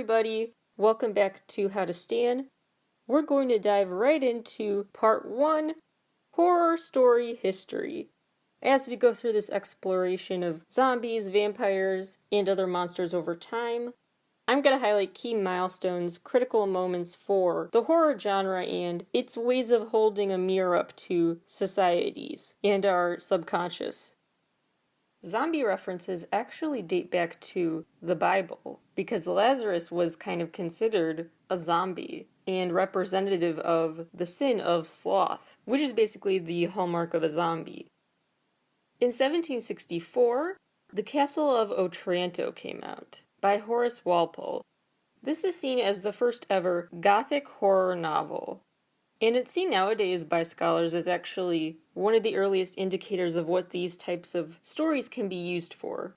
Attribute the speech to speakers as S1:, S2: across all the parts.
S1: everybody, welcome back to How to Stan. We're going to dive right into part 1, Horror Story History. As we go through this exploration of zombies, vampires, and other monsters over time, I'm going to highlight key milestones, critical moments for the horror genre and its ways of holding a mirror up to societies and our subconscious. Zombie references actually date back to the Bible, because Lazarus was kind of considered a zombie and representative of the sin of sloth, which is basically the hallmark of a zombie. In 1764, The Castle of Otranto came out by Horace Walpole. This is seen as the first ever Gothic horror novel, and it's seen nowadays by scholars as actually one of the earliest indicators of what these types of stories can be used for.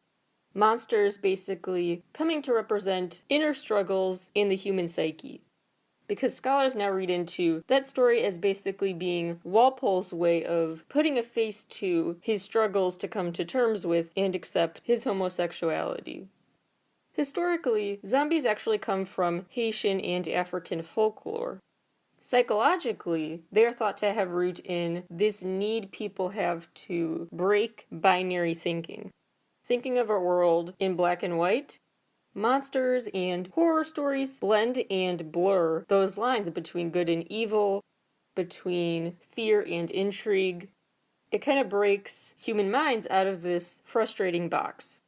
S1: Monsters basically coming to represent inner struggles in the human psyche. Because scholars now read into that story as basically being Walpole's way of putting a face to his struggles to come to terms with and accept his homosexuality. Historically, zombies actually come from Haitian and African folklore. Psychologically, they are thought to have root in this need people have to break binary thinking. Thinking of a world in black and white, monsters and horror stories blend and blur those lines between good and evil, between fear and intrigue. It kind of breaks human minds out of this frustrating box.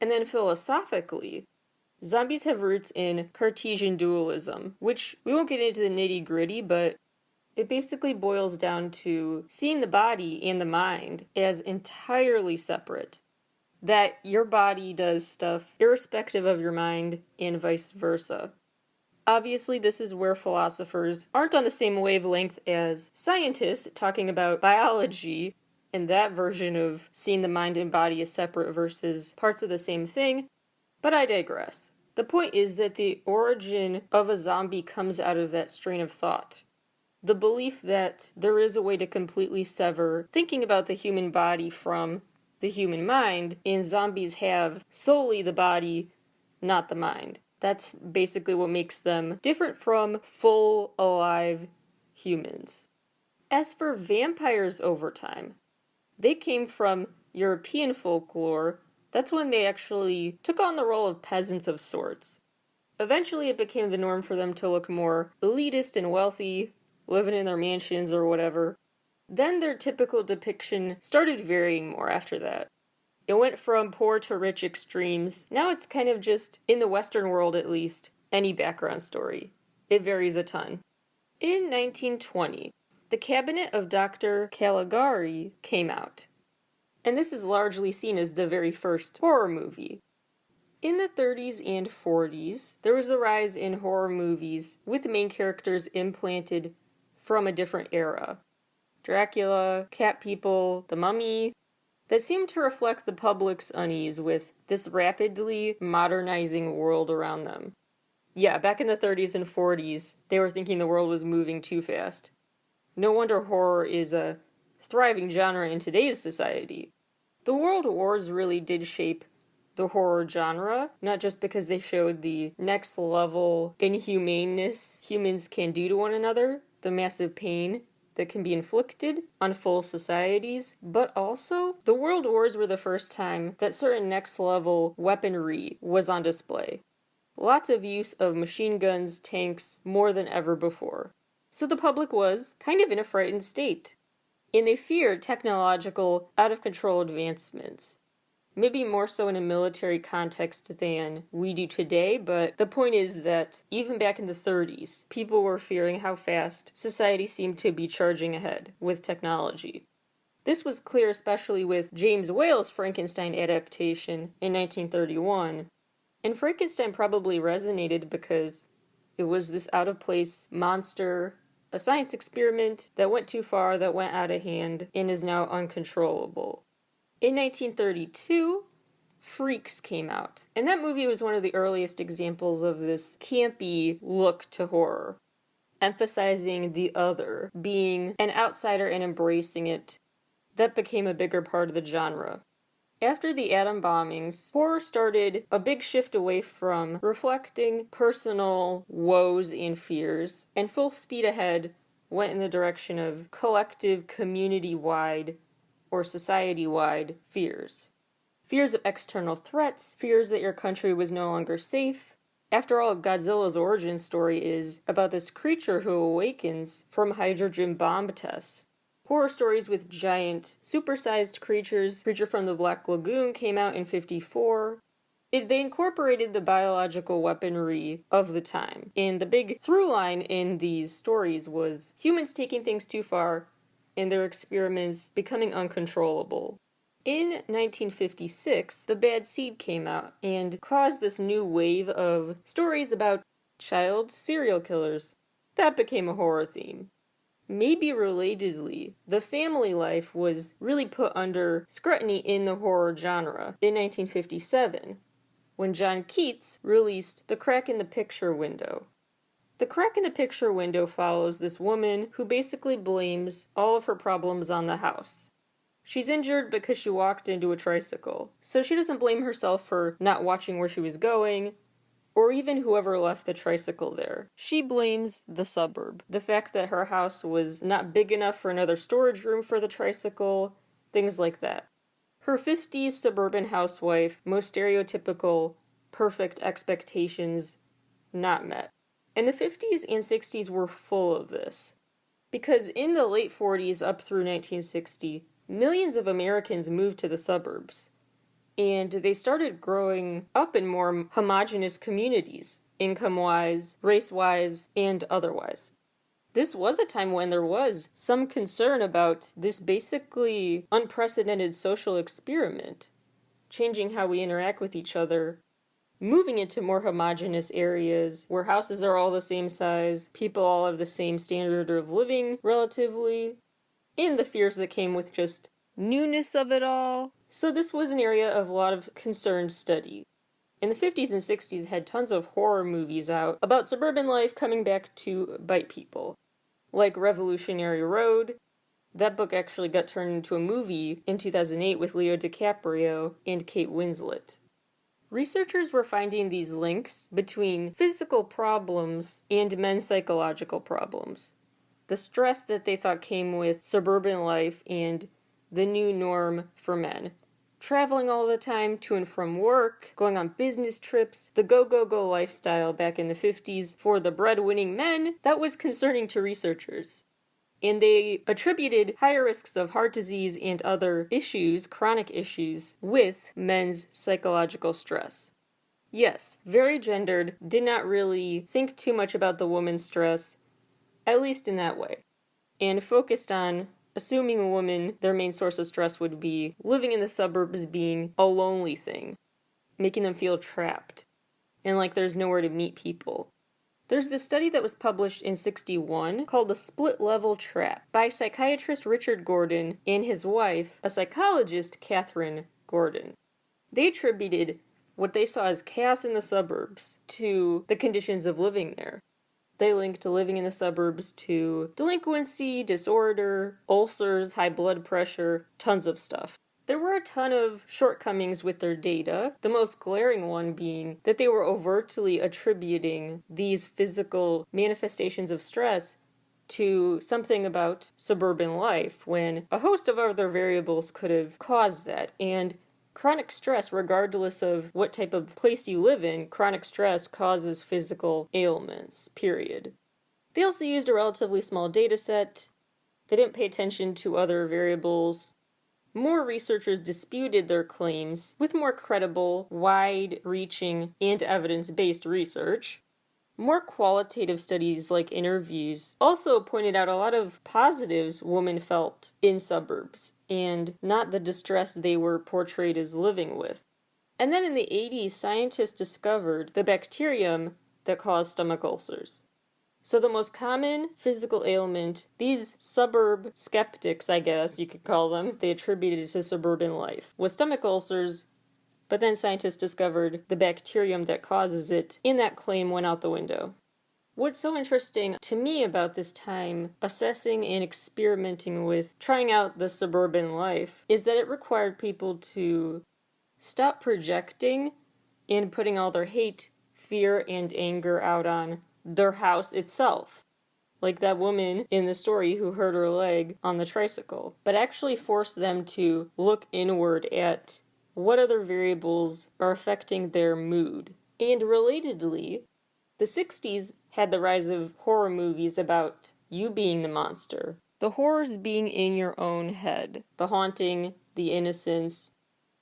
S1: And then philosophically, zombies have roots in Cartesian dualism, which we won't get into the nitty-gritty, but it basically boils down to seeing the body and the mind as entirely separate. That your body does stuff irrespective of your mind and vice versa. Obviously, this is where philosophers aren't on the same wavelength as scientists talking about biology and that version of seeing the mind and body as separate versus parts of the same thing, but I digress. The point is that the origin of a zombie comes out of that strain of thought. The belief that there is a way to completely sever thinking about the human body from the human mind, and zombies have solely the body, not the mind. That's basically what makes them different from full, alive humans. As for vampires over time, they came from European folklore. That's when they actually took on the role of peasants of sorts. Eventually it became the norm for them to look more elitist and wealthy, living in their mansions or whatever. Then their typical depiction started varying more after that. It went from poor to rich extremes. Now it's kind of just, in the Western world at least, any background story. It varies a ton. In 1920, The Cabinet of Dr. Caligari came out. And this is largely seen as the very first horror movie. In the 30s and 40s, there was a rise in horror movies with main characters implanted from a different era. Dracula, Cat People, The Mummy, that seemed to reflect the public's unease with this rapidly modernizing world around them. Yeah, back in the 30s and 40s, they were thinking the world was moving too fast. No wonder horror is a thriving genre in today's society. The World Wars really did shape the horror genre, not just because they showed the next level inhumaneness humans can do to one another, the massive pain that can be inflicted on full societies, but also the World Wars were the first time that certain next level weaponry was on display. Lots of use of machine guns, tanks, more than ever before. So the public was kind of in a frightened state. And they feared technological, out-of-control advancements. Maybe more so in a military context than we do today, but the point is that even back in the 30s, people were fearing how fast society seemed to be charging ahead with technology. This was clear especially with James Whale's Frankenstein adaptation in 1931, and Frankenstein probably resonated because it was this out-of-place monster, a science experiment that went too far, that went out of hand, and is now uncontrollable. In 1932, Freaks came out, and that movie was one of the earliest examples of this campy look to horror, emphasizing the other, being an outsider and embracing it. That became a bigger part of the genre. After the atom bombings, horror started a big shift away from reflecting personal woes and fears, and full speed ahead went in the direction of collective, community-wide, or society-wide fears. Fears of external threats, fears that your country was no longer safe. After all, Godzilla's origin story is about this creature who awakens from hydrogen bomb tests. Horror stories with giant, supersized creatures. Creature from the Black Lagoon came out in '54. They incorporated the biological weaponry of the time. And the big through line in these stories was humans taking things too far and their experiments becoming uncontrollable. In 1956, The Bad Seed came out and caused this new wave of stories about child serial killers. That became a horror theme. Maybe relatedly, The Family Life was really put under scrutiny in the horror genre in 1957, when John Keats released The Crack in the Picture Window. The Crack in the Picture Window follows this woman who basically blames all of her problems on the house. She's injured because she walked into a tricycle, so she doesn't blame herself for not watching where she was going, or even whoever left the tricycle there. She blames the suburb. The fact that her house was not big enough for another storage room for the tricycle, things like that. Her 50s suburban housewife, most stereotypical, perfect expectations, not met. And the 50s and 60s were full of this. Because in the late 40s up through 1960, millions of Americans moved to the suburbs. And they started growing up in more homogenous communities, income-wise, race-wise, and otherwise. This was a time when there was some concern about this basically unprecedented social experiment, changing how we interact with each other, moving into more homogenous areas where houses are all the same size, people all have the same standard of living relatively, and the fears that came with just newness of it all. So this was an area of a lot of concerned study. In the 50s and 60s had tons of horror movies out about suburban life coming back to bite people. Like Revolutionary Road. That book actually got turned into a movie in 2008 with Leo DiCaprio and Kate Winslet. Researchers were finding these links between physical problems and men's psychological problems. The stress that they thought came with suburban life and the new norm for men. Traveling all the time to and from work, going on business trips, the go-go-go lifestyle back in the 50s for the breadwinning men, that was concerning to researchers. And they attributed higher risks of heart disease and other issues, chronic issues, with men's psychological stress. Yes, very gendered, did not really think too much about the woman's stress, at least in that way, and focused on assuming a woman, their main source of stress would be living in the suburbs being a lonely thing, making them feel trapped, and like there's nowhere to meet people. There's this study that was published in '61 called The Split-Level Trap by psychiatrist Richard Gordon and his wife, a psychologist, Catherine Gordon. They attributed what they saw as chaos in the suburbs to the conditions of living there. They linked living in the suburbs to delinquency, disorder, ulcers, high blood pressure, tons of stuff. There were a ton of shortcomings with their data, the most glaring one being that they were overtly attributing these physical manifestations of stress to something about suburban life, when a host of other variables could have caused that. And chronic stress, regardless of what type of place you live in, chronic stress causes physical ailments, period. They also used a relatively small data set. They didn't pay attention to other variables. More researchers disputed their claims with more credible, wide-reaching, and evidence-based research. More qualitative studies like interviews also pointed out a lot of positives women felt in suburbs, and not the distress they were portrayed as living with. And then in the 80s, scientists discovered the bacterium that caused stomach ulcers. So the most common physical ailment, these suburb skeptics, I guess you could call them, they attributed to suburban life, was stomach ulcers, but then scientists discovered the bacterium that causes it, and that claim went out the window. What's so interesting to me about this time, assessing and experimenting with trying out the suburban life, is that it required people to stop projecting and putting all their hate, fear, and anger out on their house itself. Like that woman in the story who hurt her leg on the tricycle. But actually force them to look inward at what other variables are affecting their mood. And relatedly, the 60s had the rise of horror movies about you being the monster. The horrors being in your own head. The haunting, the innocence.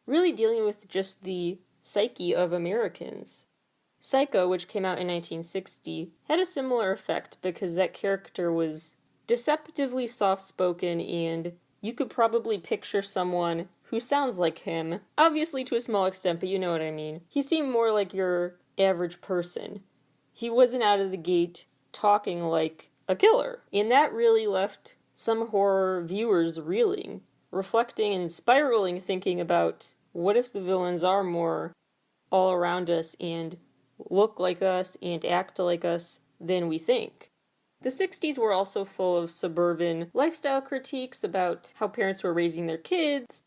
S1: Really dealing with just the psyche of Americans. Psycho, which came out in 1960, had a similar effect because that character was deceptively soft-spoken and you could probably picture someone who sounds like him. Obviously to a small extent, but you know what I mean. He seemed more like your average person. He wasn't out of the gate talking like a killer. And that really left some horror viewers reeling, reflecting and spiraling, thinking about what if the villains are more all around us and look like us and act like us than we think. The 60s were also full of suburban lifestyle critiques about how parents were raising their kids,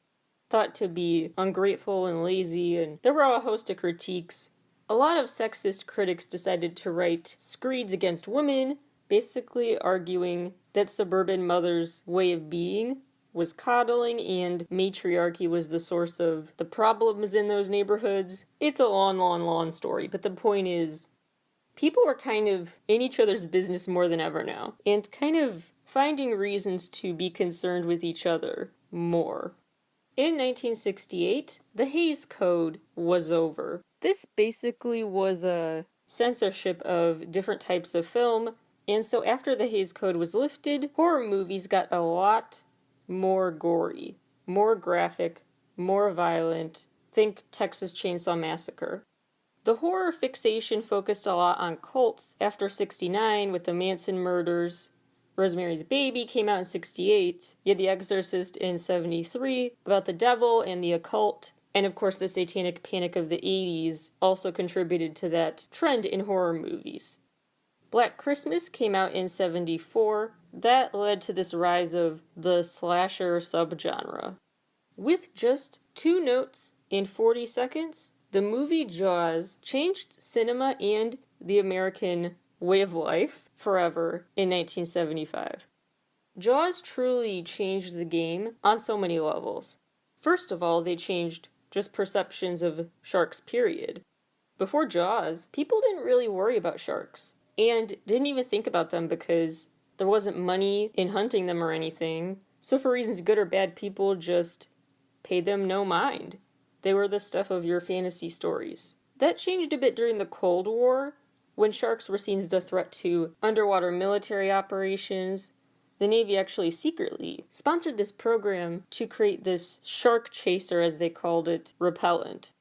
S1: thought to be ungrateful and lazy, and there were a host of critiques. A lot of sexist critics decided to write screeds against women, basically arguing that suburban mothers' way of being was coddling and matriarchy was the source of the problems in those neighborhoods. It's a long story, but the point is, people were kind of in each other's business more than ever now, and kind of finding reasons to be concerned with each other more. In 1968, the Hays Code was over. This basically was a censorship of different types of film, and so after the Hays Code was lifted, horror movies got a lot more gory, more graphic, more violent. Think Texas Chainsaw Massacre. The horror fixation focused a lot on cults after 69 with the Manson murders. Rosemary's Baby came out in 68. You had The Exorcist in 73 about the devil and the occult. And of course the Satanic Panic of the 80s also contributed to that trend in horror movies. Black Christmas came out in 74. That led to this rise of the slasher subgenre. With just 2 notes in 40 seconds, the movie Jaws changed cinema and the American way of life forever in 1975. Jaws truly changed the game on so many levels. First of all, they changed just perceptions of sharks, period. Before Jaws, people didn't really worry about sharks, and didn't even think about them because there wasn't money in hunting them or anything. So for reasons good or bad, people just paid them no mind. They were the stuff of your fantasy stories. That changed a bit during the Cold War, when sharks were seen as a threat to underwater military operations. The Navy actually secretly sponsored this program to create this shark chaser, as they called it, repellent.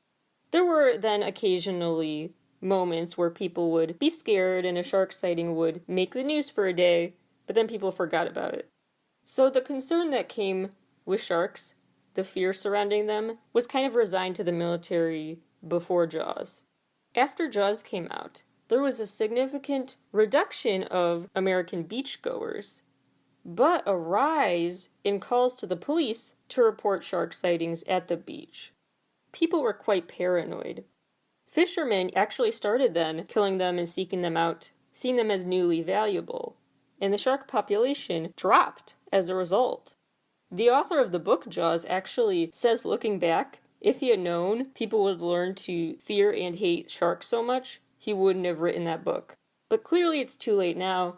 S1: There were then occasionally moments where people would be scared and a shark sighting would make the news for a day, but then people forgot about it. So the concern that came with sharks, the fear surrounding them, was kind of resigned to the military before Jaws. After Jaws came out, there was a significant reduction of American beachgoers, but a rise in calls to the police to report shark sightings at the beach. People were quite paranoid. Fishermen actually started then killing them and seeking them out, seeing them as newly valuable, and the shark population dropped as a result. The author of the book Jaws actually says, looking back, if he had known people would learn to fear and hate sharks so much, he wouldn't have written that book. But clearly it's too late now.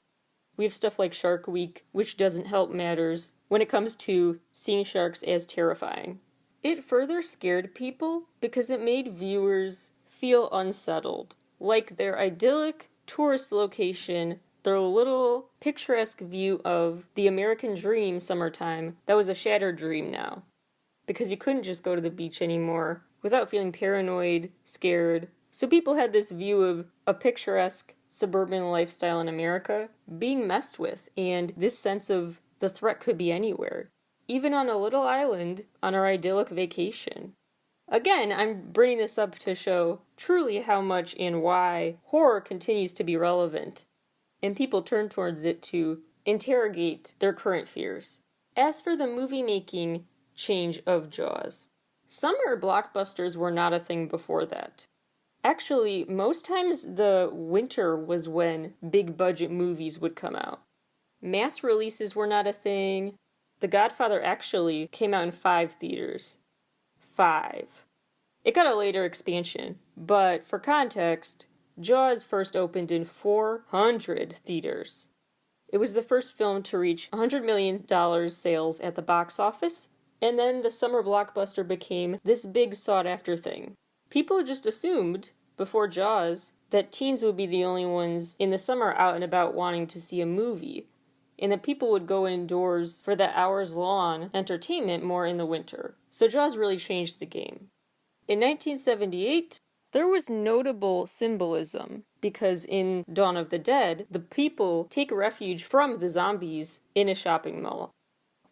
S1: We have stuff like Shark Week, which doesn't help matters when it comes to seeing sharks as terrifying. It further scared people because it made viewers feel unsettled, like their idyllic tourist location, their little picturesque view of the American dream summertime that was a shattered dream now. Because you couldn't just go to the beach anymore without feeling paranoid, scared. So people had this view of a picturesque suburban lifestyle in America being messed with, and this sense of the threat could be anywhere, even on a little island on our idyllic vacation. Again, I'm bringing this up to show truly how much and why horror continues to be relevant, and people turn towards it to interrogate their current fears. As for the movie-making change of Jaws, Summer blockbusters were not a thing before that. Actually, most times the winter was when big budget movies would come out. Mass releases were not a thing. The Godfather actually came out in 5 theaters. 5. It got a later expansion, but for context, Jaws first opened in 400 theaters. It was the first film to reach $100 million sales at the box office, and then the summer blockbuster became this big sought-after thing. People just assumed, before Jaws, that teens would be the only ones in the summer out and about wanting to see a movie, and that people would go indoors for that hours-long entertainment more in the winter. So Jaws really changed the game. In 1978, there was notable symbolism, because in Dawn of the Dead, the people take refuge from the zombies in a shopping mall.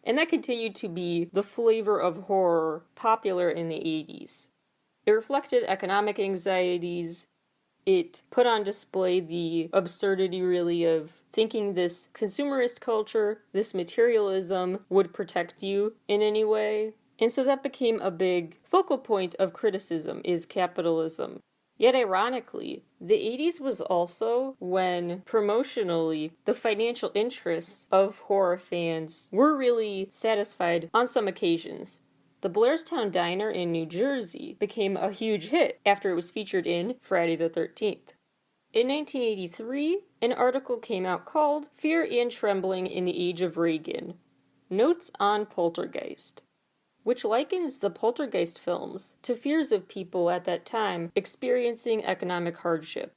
S1: And that continued to be the flavor of horror popular in the 80s. It reflected economic anxieties. It put on display the absurdity, really, of thinking this consumerist culture, this materialism, would protect you in any way. And so that became a big focal point of criticism, is capitalism. Yet ironically, the 80s was also when, promotionally, the financial interests of horror fans were really satisfied on some occasions. The Blairstown Diner in New Jersey became a huge hit after it was featured in Friday the 13th. In 1983, an article came out called Fear and Trembling in the Age of Reagan, Notes on Poltergeist, which likens the Poltergeist films to fears of people at that time experiencing economic hardship.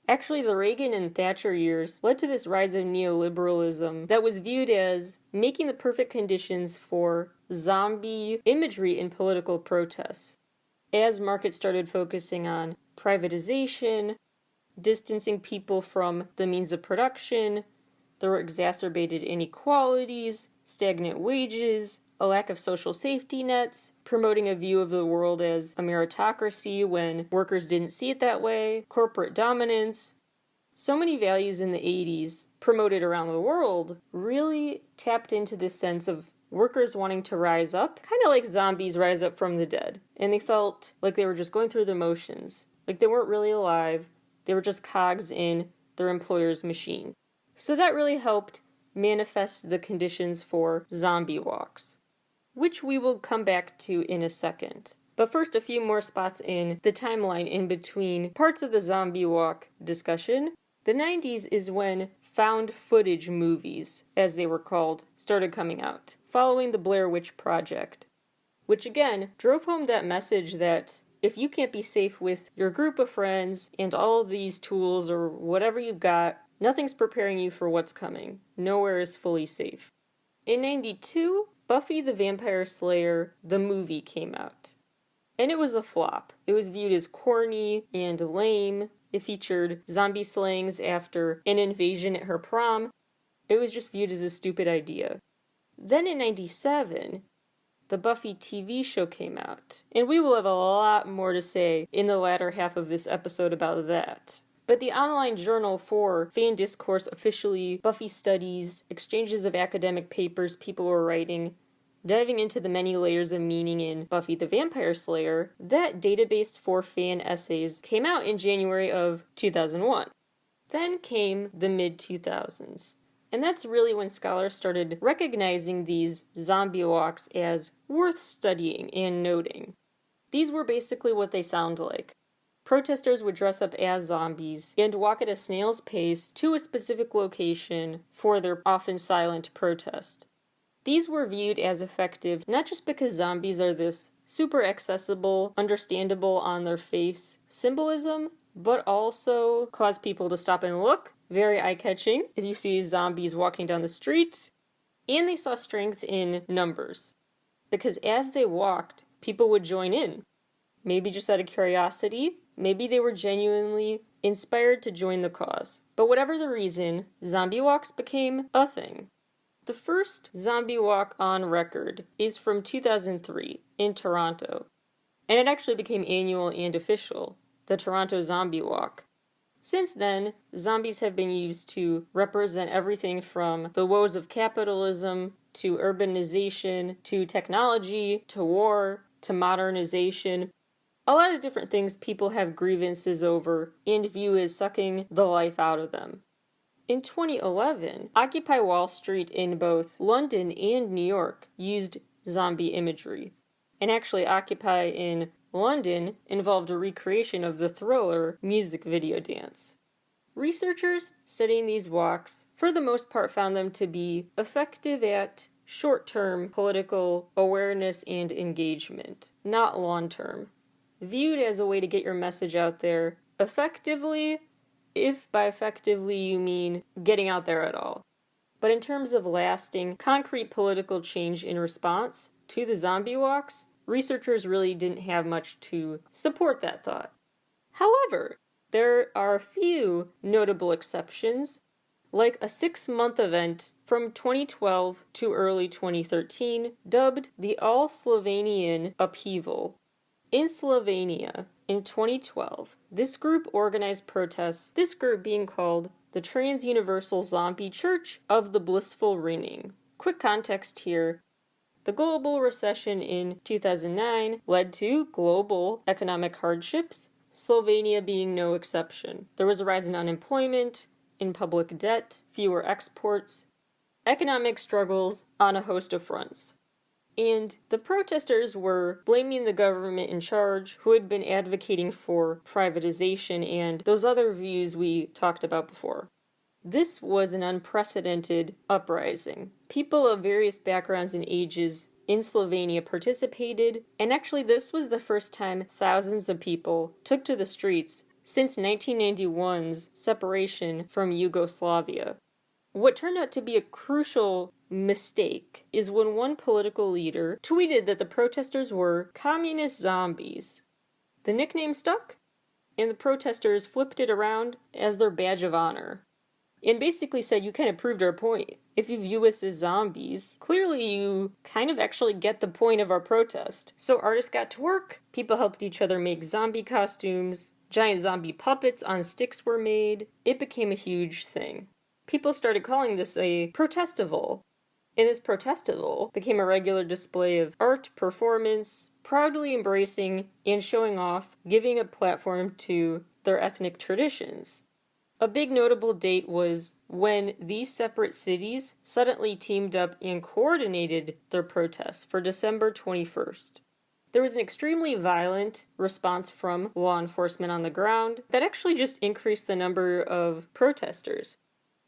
S1: Actually, the Reagan and Thatcher years led to this rise of neoliberalism that was viewed as making the perfect conditions for zombie imagery in political protests. As markets started focusing on privatization, distancing people from the means of production, there were exacerbated inequalities, stagnant wages, a lack of social safety nets, promoting a view of the world as a meritocracy when workers didn't see it that way, corporate dominance. So many values in the 80s, promoted around the world, really tapped into this sense of workers wanting to rise up, kind of like zombies rise up from the dead. And they felt like they were just going through the motions, like they weren't really alive, they were just cogs in their employer's machine. So that really helped manifest the conditions for zombie walks, which we will come back to in a second. But first, a few more spots in the timeline in between parts of the zombie walk discussion. The 90s is when found footage movies, as they were called, started coming out, following the Blair Witch Project, which again drove home that message that if you can't be safe with your group of friends and all of these tools or whatever you've got, nothing's preparing you for what's coming. Nowhere is fully safe. In 92, Buffy the Vampire Slayer, the movie, came out. And it was a flop. It was viewed as corny and lame. It featured zombie slayings after an invasion at her prom. It was just viewed as a stupid idea. Then in 97, the Buffy TV show came out. And we will have a lot more to say in the latter half of this episode about that. But the online journal for fan discourse, officially Buffy studies, exchanges of academic papers people were writing, diving into the many layers of meaning in Buffy the Vampire Slayer, that database for fan essays came out in January of 2001. Then came the mid-2000s. And that's really when scholars started recognizing these zombie walks as worth studying and noting. These were basically what they sound like. Protesters would dress up as zombies and walk at a snail's pace to a specific location for their often silent protest. These were viewed as effective not just because zombies are this super accessible, understandable on their face symbolism, but also cause people to stop and look. Very eye-catching if you see zombies walking down the street. And they saw strength in numbers, because as they walked, people would join in. Maybe just out of curiosity, maybe they were genuinely inspired to join the cause. But whatever the reason, zombie walks became a thing. The first zombie walk on record is from 2003 in Toronto, and it actually became annual and official, the Toronto Zombie Walk. Since then, zombies have been used to represent everything from the woes of capitalism, to urbanization, to technology, to war, to modernization. A lot of different things people have grievances over and view as sucking the life out of them. In 2011, Occupy Wall Street in both London and New York used zombie imagery. And actually, Occupy in London involved a recreation of the Thriller music video dance. Researchers studying these walks, for the most part, found them to be effective at short-term political awareness and engagement, not long-term. Viewed as a way to get your message out there effectively, if by effectively you mean getting out there at all. But in terms of lasting, concrete political change in response to the zombie walks, researchers really didn't have much to support that thought. However, there are a few notable exceptions, like a 6-month event from 2012 to early 2013, dubbed the All-Slovenian Upheaval. In Slovenia, in 2012, this group organized protests, this group being called the Trans-Universal Zombie Church of the Blissful Reigning. Quick context here. The global recession in 2009 led to global economic hardships, Slovenia being no exception. There was a rise in unemployment, in public debt, fewer exports, economic struggles on a host of fronts. And the protesters were blaming the government in charge, who had been advocating for privatization and those other views we talked about before. This was an unprecedented uprising. People of various backgrounds and ages in Slovenia participated, and actually this was the first time thousands of people took to the streets since 1991's separation from Yugoslavia. What turned out to be a crucial mistake is when one political leader tweeted that the protesters were communist zombies. The nickname stuck, and the protesters flipped it around as their badge of honor. And basically said, you kind of proved our point. If you view us as zombies, clearly you kind of actually get the point of our protest. So artists got to work, people helped each other make zombie costumes, giant zombie puppets on sticks were made. It became a huge thing. People started calling this a protestival. And this protestival became a regular display of art, performance, proudly embracing and showing off, giving a platform to their ethnic traditions. A big notable date was when these separate cities suddenly teamed up and coordinated their protests for December 21st. There was an extremely violent response from law enforcement on the ground that actually just increased the number of protesters.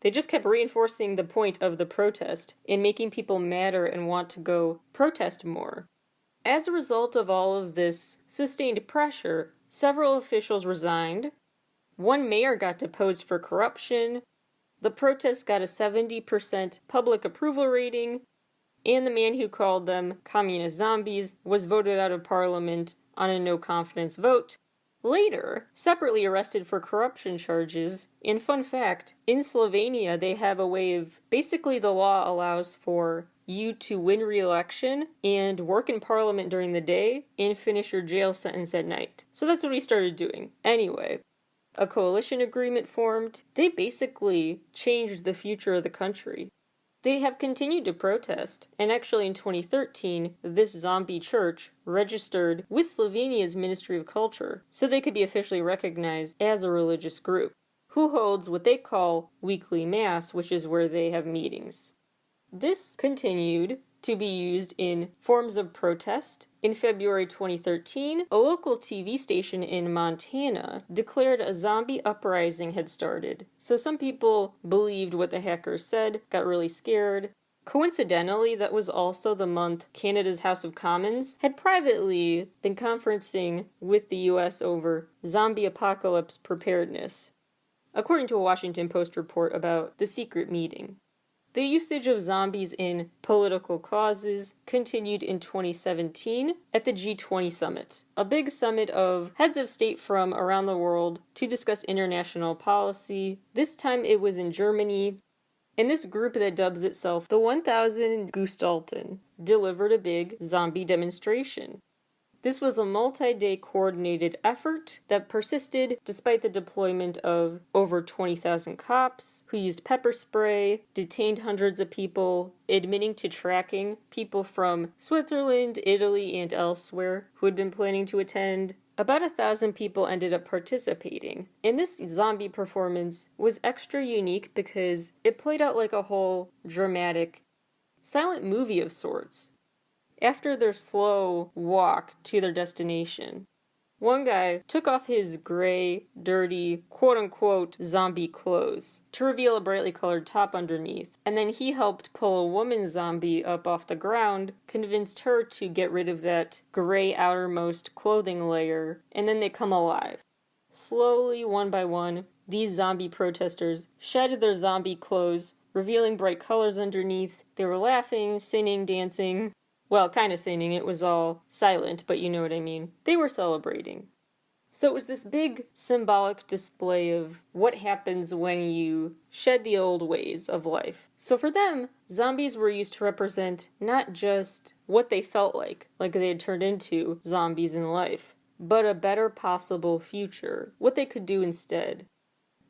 S1: They just kept reinforcing the point of the protest and making people madder and want to go protest more. As a result of all of this sustained pressure, several officials resigned. One mayor got deposed for corruption. The protests got a 70% public approval rating. And the man who called them communist zombies was voted out of parliament on a no-confidence vote. Later, separately arrested for corruption charges, and fun fact, in Slovenia they have a way of, basically the law allows for you to win re-election and work in parliament during the day and finish your jail sentence at night. So that's what he started doing. Anyway, a coalition agreement formed. They basically changed the future of the country. They have continued to protest, and actually in 2013, this zombie church registered with Slovenia's Ministry of Culture so they could be officially recognized as a religious group, who holds what they call weekly mass, which is where they have meetings. This continued to be used in forms of protest. In February 2013, a local TV station in Montana declared a zombie uprising had started. So some people believed what the hackers said, got really scared. Coincidentally, that was also the month Canada's House of Commons had privately been conferencing with the US over zombie apocalypse preparedness, according to a Washington Post report about the secret meeting. The usage of zombies in political causes continued in 2017 at the G20 summit, a big summit of heads of state from around the world to discuss international policy. This time it was in Germany, and this group that dubs itself the 1000 Gestalten delivered a big zombie demonstration. This was a multi-day coordinated effort that persisted despite the deployment of over 20,000 cops who used pepper spray, detained hundreds of people, admitting to tracking people from Switzerland, Italy, and elsewhere who had been planning to attend. About 1,000 people ended up participating, and this zombie performance was extra unique because it played out like a whole dramatic silent movie of sorts. After their slow walk to their destination, one guy took off his gray, dirty, quote-unquote zombie clothes to reveal a brightly colored top underneath, and then he helped pull a woman zombie up off the ground, convinced her to get rid of that gray outermost clothing layer, and then they come alive. Slowly, one by one, these zombie protesters shed their zombie clothes, revealing bright colors underneath. They were laughing, singing, dancing. Well, kind of singing, it was all silent, but you know what I mean. They were celebrating. So it was this big symbolic display of what happens when you shed the old ways of life. So for them, zombies were used to represent not just what they felt like they had turned into zombies in life, but a better possible future, what they could do instead.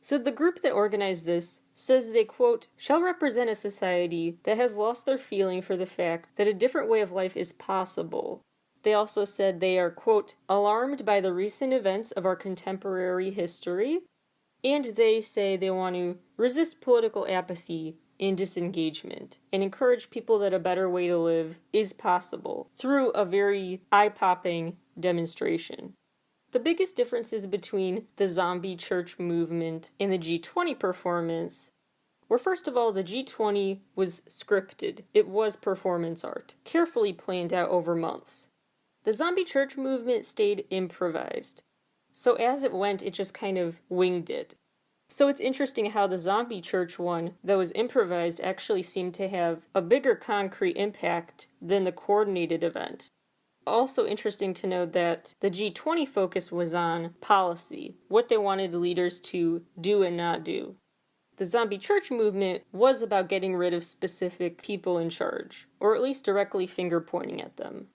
S1: So the group that organized this says they, quote, shall represent a society that has lost their feeling for the fact that a different way of life is possible. They also said they are, quote, alarmed by the recent events of our contemporary history, and they say they want to resist political apathy and disengagement and encourage people that a better way to live is possible through a very eye-popping demonstration. The biggest differences between the zombie church movement and the G20 performance were, first of all, the G20 was scripted. It was performance art, carefully planned out over months. The zombie church movement stayed improvised. So as it went, it just kind of winged it. So it's interesting how the zombie church one that was improvised actually seemed to have a bigger concrete impact than the coordinated event. Also interesting to note that the G20 focus was on policy, what they wanted leaders to do and not do. The zombie church movement was about getting rid of specific people in charge, or at least directly finger-pointing at them.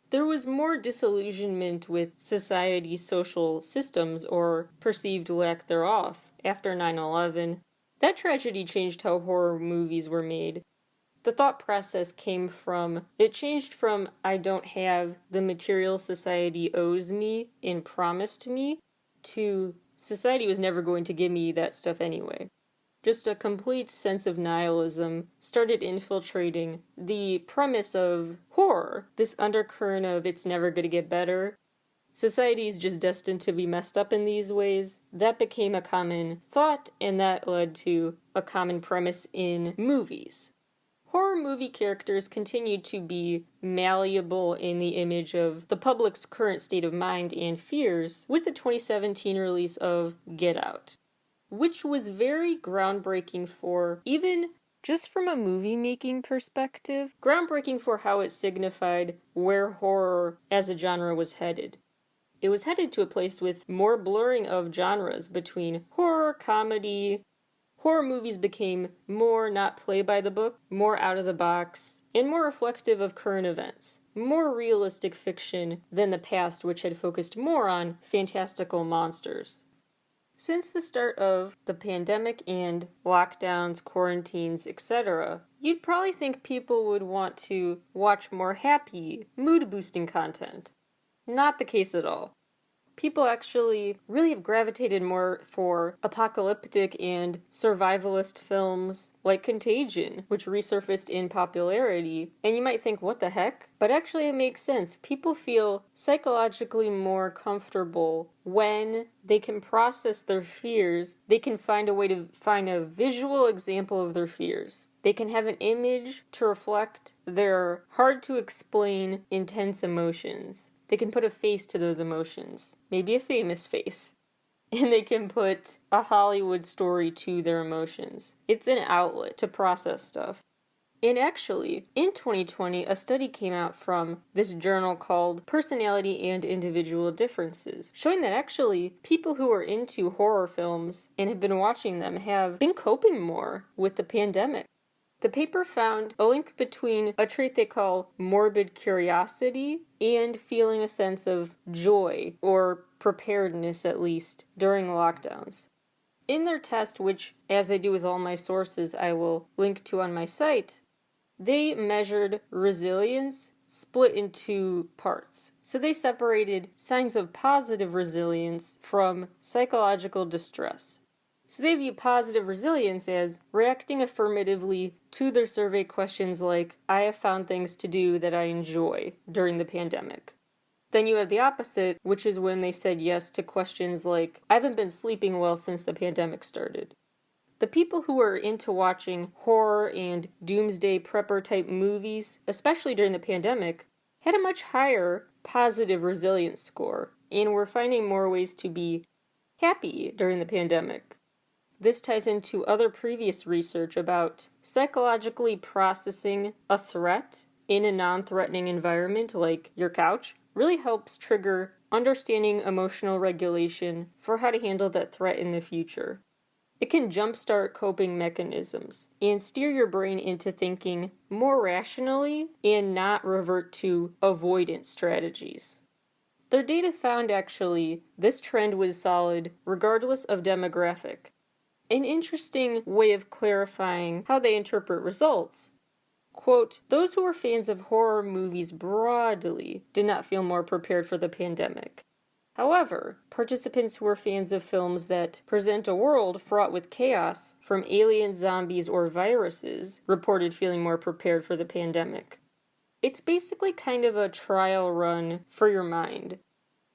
S1: There was more disillusionment with society's social systems, or perceived lack thereof, after 9/11. That tragedy changed how horror movies were made. The thought process changed from I don't have the material society owes me and promised me to society was never going to give me that stuff anyway. Just a complete sense of nihilism started infiltrating the premise of horror, this undercurrent of it's never going to get better. Society is just destined to be messed up in these ways. That became a common thought, and that led to a common premise in movies. Horror movie characters continued to be malleable in the image of the public's current state of mind and fears with the 2017 release of Get Out, which was very groundbreaking for, even just from a movie-making perspective, groundbreaking for how it signified where horror as a genre was headed. It was headed to a place with more blurring of genres between horror, comedy. Horror movies became more not play by the book, more out of the box, and more reflective of current events. More realistic fiction than the past, which had focused more on fantastical monsters. Since the start of the pandemic and lockdowns, quarantines, etc., you'd probably think people would want to watch more happy, mood-boosting content. Not the case at all. People actually really have gravitated more for apocalyptic and survivalist films like Contagion, which resurfaced in popularity. And you might think, what the heck? But actually it makes sense. People feel psychologically more comfortable when they can process their fears. They can find a way to find a visual example of their fears. They can have an image to reflect their hard-to-explain, intense emotions. They can put a face to those emotions, maybe a famous face, and they can put a Hollywood story to their emotions. It's an outlet to process stuff. And actually, in 2020, a study came out from this journal called Personality and Individual Differences, showing that actually people who are into horror films and have been watching them have been coping more with the pandemic. The paper found a link between a trait they call morbid curiosity and feeling a sense of joy, or preparedness at least, during lockdowns. In their test, which, as I do with all my sources, I will link to on my site, they measured resilience split into parts. So they separated signs of positive resilience from psychological distress. So they view positive resilience as reacting affirmatively to their survey questions like, I have found things to do that I enjoy during the pandemic. Then you have the opposite, which is when they said yes to questions like, I haven't been sleeping well since the pandemic started. The people who were into watching horror and doomsday prepper type movies, especially during the pandemic, had a much higher positive resilience score and were finding more ways to be happy during the pandemic. This ties into other previous research about psychologically processing a threat in a non-threatening environment like your couch. Really helps trigger understanding emotional regulation for how to handle that threat in the future. It can jumpstart coping mechanisms and steer your brain into thinking more rationally and not revert to avoidance strategies. Their data found actually this trend was solid regardless of demographic. An interesting way of clarifying how they interpret results. Quote, those who were fans of horror movies broadly did not feel more prepared for the pandemic. However, participants who were fans of films that present a world fraught with chaos from aliens, zombies, or viruses reported feeling more prepared for the pandemic. It's basically kind of a trial run for your mind.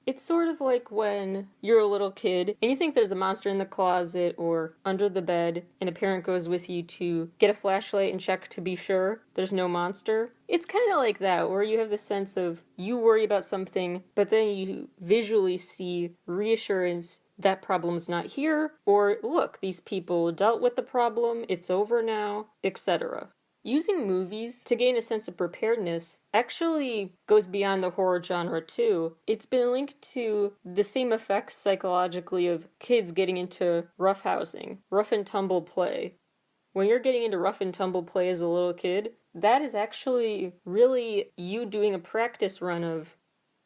S1: It's sort of like when you're a little kid and you think there's a monster in the closet or under the bed and a parent goes with you to get a flashlight and check to be sure there's no monster. It's kind of like that, where you have the sense of you worry about something, but then you visually see reassurance that problem's not here, or look, these people dealt with the problem, it's over now, etc. Using movies to gain a sense of preparedness actually goes beyond the horror genre too. It's been linked to the same effects psychologically of kids getting into roughhousing, rough and tumble play. When you're getting into rough and tumble play as a little kid, that is actually really you doing a practice run of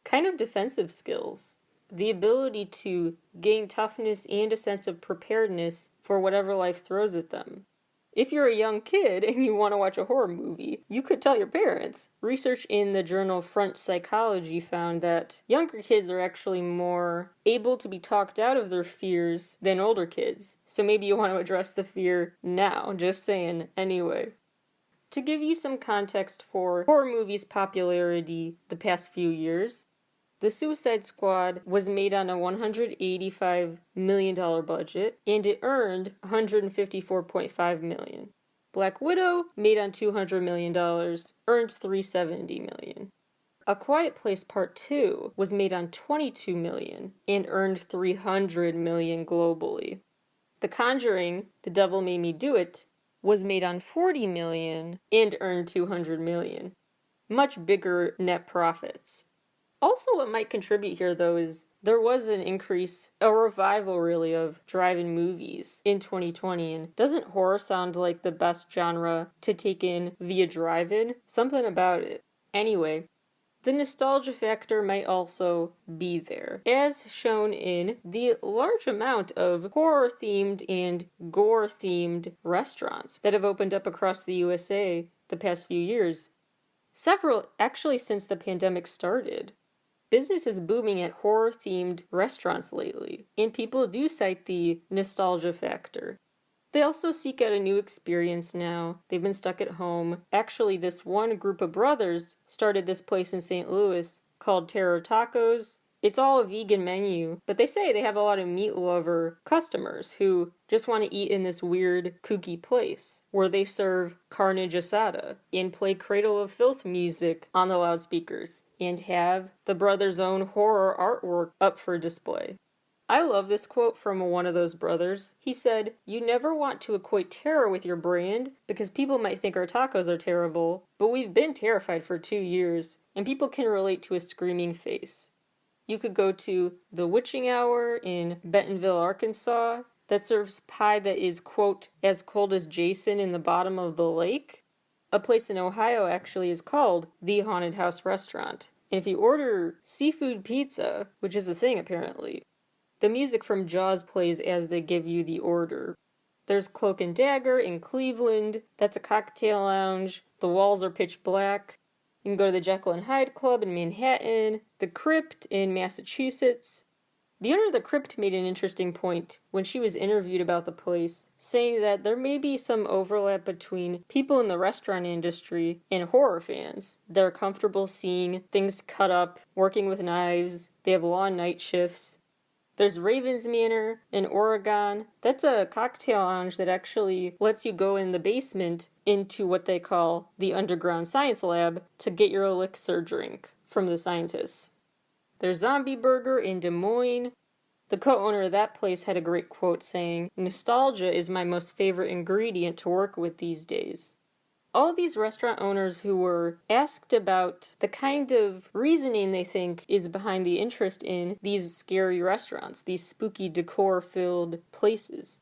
S1: kind of defensive skills. The ability to gain toughness and a sense of preparedness for whatever life throws at them. If you're a young kid and you want to watch a horror movie, you could tell your parents. Research in the journal Front Psychology found that younger kids are actually more able to be talked out of their fears than older kids. So maybe you want to address the fear now, just saying anyway. To give you some context for horror movies' popularity the past few years, The Suicide Squad was made on a $185 million budget, and it earned $154.5 million. Black Widow, made on $200 million, earned $370 million. A Quiet Place Part 2 was made on $22 million and earned $300 million globally. The Conjuring, The Devil Made Me Do It, was made on $40 million and earned $200 million. Much bigger net profits. Also, what might contribute here, though, is there was an increase, a revival, really, of drive-in movies in 2020, and doesn't horror sound like the best genre to take in via drive-in? Something about it. Anyway, the nostalgia factor might also be there, as shown in the large amount of horror-themed and gore-themed restaurants that have opened up across the USA the past few years. Several, actually, since the pandemic started. Business is booming at horror-themed restaurants lately, and people do cite the nostalgia factor. They also seek out a new experience now. They've been stuck at home. Actually, this one group of brothers started this place in St. Louis called Terror Tacos. It's all a vegan menu, but they say they have a lot of meat lover customers who just want to eat in this weird, kooky place where they serve carnage asada and play Cradle of Filth music on the loudspeakers and have the brothers' own horror artwork up for display. I love this quote from one of those brothers. He said, "You never want to equate terror with your brand because people might think our tacos are terrible, but we've been terrified for 2 years, and people can relate to a screaming face." You could go to The Witching Hour in Bentonville, Arkansas, that serves pie that is, quote, as cold as Jason in the bottom of the lake. A place in Ohio actually is called The Haunted House Restaurant. And if you order seafood pizza, which is a thing apparently, the music from Jaws plays as they give you the order. There's Cloak and Dagger in Cleveland. That's a cocktail lounge. The walls are pitch black. You can go to the Jekyll and Hyde Club in Manhattan, the Crypt in Massachusetts. The owner of the Crypt made an interesting point when she was interviewed about the place, saying that there may be some overlap between people in the restaurant industry and horror fans. They're comfortable seeing things cut up, working with knives, they have long night shifts. There's Raven's Manor in Oregon. That's a cocktail lounge that actually lets you go in the basement into what they call the underground science lab to get your elixir drink from the scientists. There's Zombie Burger in Des Moines. The co-owner of that place had a great quote saying, "Nostalgia is my most favorite ingredient to work with these days." All of these restaurant owners who were asked about the kind of reasoning they think is behind the interest in these scary restaurants, these spooky decor-filled places,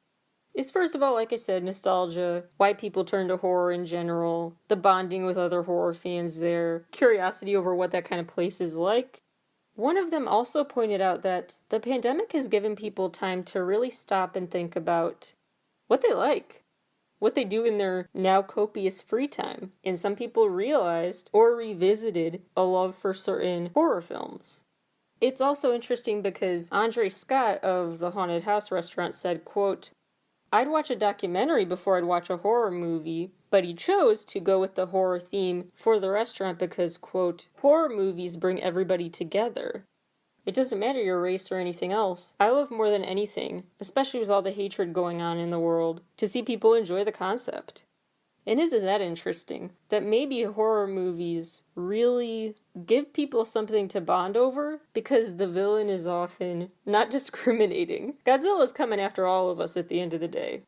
S1: is first of all, like I said, nostalgia, why people turn to horror in general, the bonding with other horror fans there, curiosity over what that kind of place is like. One of them also pointed out that the pandemic has given people time to really stop and think about what they like, what they do in their now copious free time. And some people realized or revisited a love for certain horror films. It's also interesting because Andre Scott of the Haunted House Restaurant said, quote, "I'd watch a documentary before I'd watch a horror movie, but he chose to go with the horror theme for the restaurant because, quote, horror movies bring everybody together. It doesn't matter your race or anything else. I love more than anything, especially with all the hatred going on in the world, to see people enjoy the concept." And isn't that interesting? That maybe horror movies really give people something to bond over because the villain is often not discriminating. Godzilla's coming after all of us at the end of the day.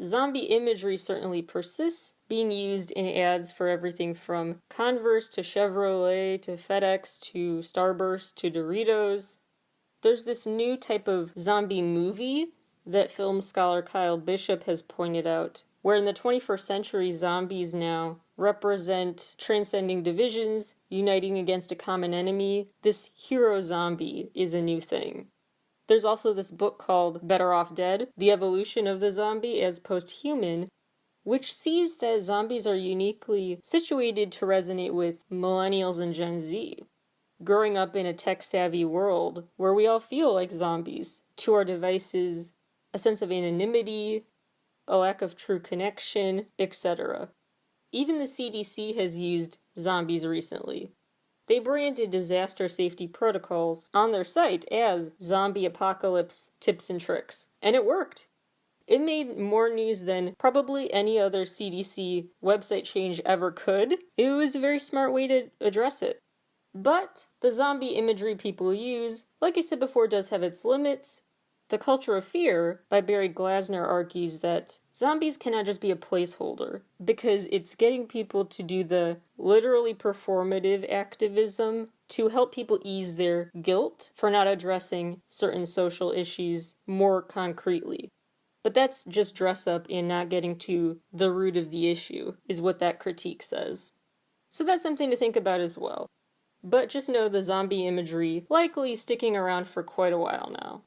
S1: Zombie imagery certainly persists, being used in ads for everything from Converse to Chevrolet to FedEx to Starburst to Doritos. There's this new type of zombie movie that film scholar Kyle Bishop has pointed out, where in the 21st century zombies now represent transcending divisions, uniting against a common enemy. This hero zombie is a new thing. There's also this book called Better Off Dead, The Evolution of the Zombie as Post-Human, which sees that zombies are uniquely situated to resonate with millennials and Gen Z. Growing up in a tech-savvy world where we all feel like zombies, to our devices, a sense of anonymity, a lack of true connection, etc. Even the CDC has used zombies recently. They branded disaster safety protocols on their site as zombie apocalypse tips and tricks, and it worked. It made more news than probably any other CDC website change ever could. It was a very smart way to address it. But the zombie imagery people use, like I said before, does have its limits. The Culture of Fear by Barry Glasner argues that zombies cannot just be a placeholder, because it's getting people to do the literally performative activism to help people ease their guilt for not addressing certain social issues more concretely. But that's just dress up and not getting to the root of the issue, is what that critique says. So that's something to think about as well. But just know the zombie imagery likely sticking around for quite a while now.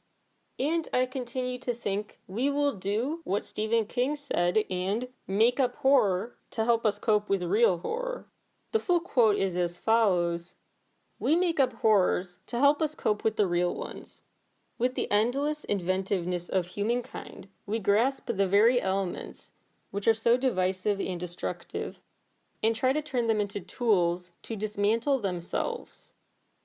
S1: And I continue to think we will do what Stephen King said and make up horror to help us cope with real horror. The full quote is as follows: "We make up horrors to help us cope with the real ones. With the endless inventiveness of humankind, we grasp the very elements which are so divisive and destructive, and try to turn them into tools to dismantle themselves.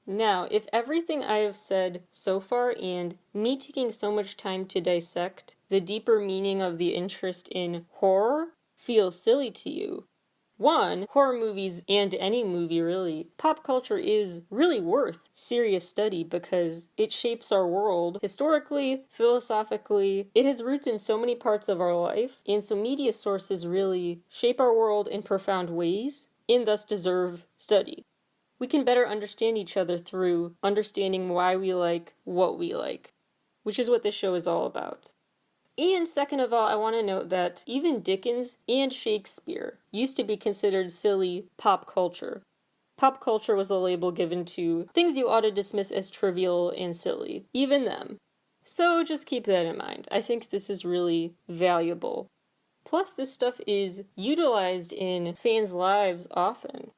S1: Now, if everything I have said so far and me taking so much time to dissect the deeper meaning of the interest in horror feels silly to you, one, horror movies and any movie really, pop culture is really worth serious study because it shapes our world historically, philosophically. It has roots in so many parts of our life, and so media sources really shape our world in profound ways and thus deserve study. We can better understand each other through understanding why we like what we like, which is what this show is all about. And second of all, I want to note that even Dickens and Shakespeare used to be considered silly pop culture. Pop culture was a label given to things you ought to dismiss as trivial and silly, even them. So just keep that in mind. I think this is really valuable. Plus, this stuff is utilized in fans' lives often.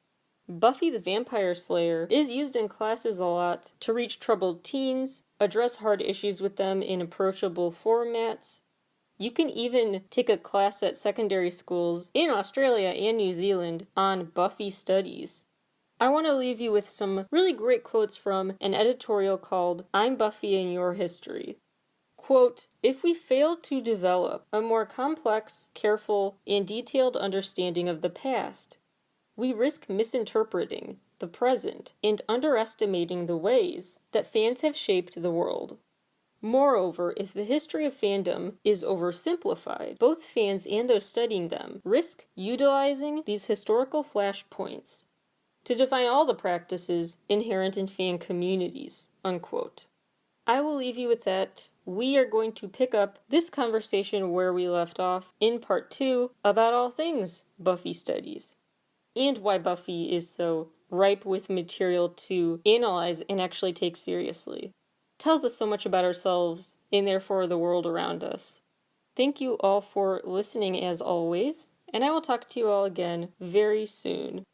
S1: Buffy the Vampire Slayer is used in classes a lot to reach troubled teens, address hard issues with them in approachable formats. You can even take a class at secondary schools in Australia and New Zealand on Buffy studies. I want to leave you with some really great quotes from an editorial called I'm Buffy and Your History. Quote, "If we fail to develop a more complex, careful, and detailed understanding of the past, we risk misinterpreting the present and underestimating the ways that fans have shaped the world. Moreover, if the history of fandom is oversimplified, both fans and those studying them risk utilizing these historical flashpoints to define all the practices inherent in fan communities." Unquote. I will leave you with that. We are going to pick up this conversation where we left off in part 2 about all things Buffy studies, and why Buffy is so ripe with material to analyze and actually take seriously. Tells us so much about ourselves and therefore the world around us. Thank you all for listening as always, and I will talk to you all again very soon.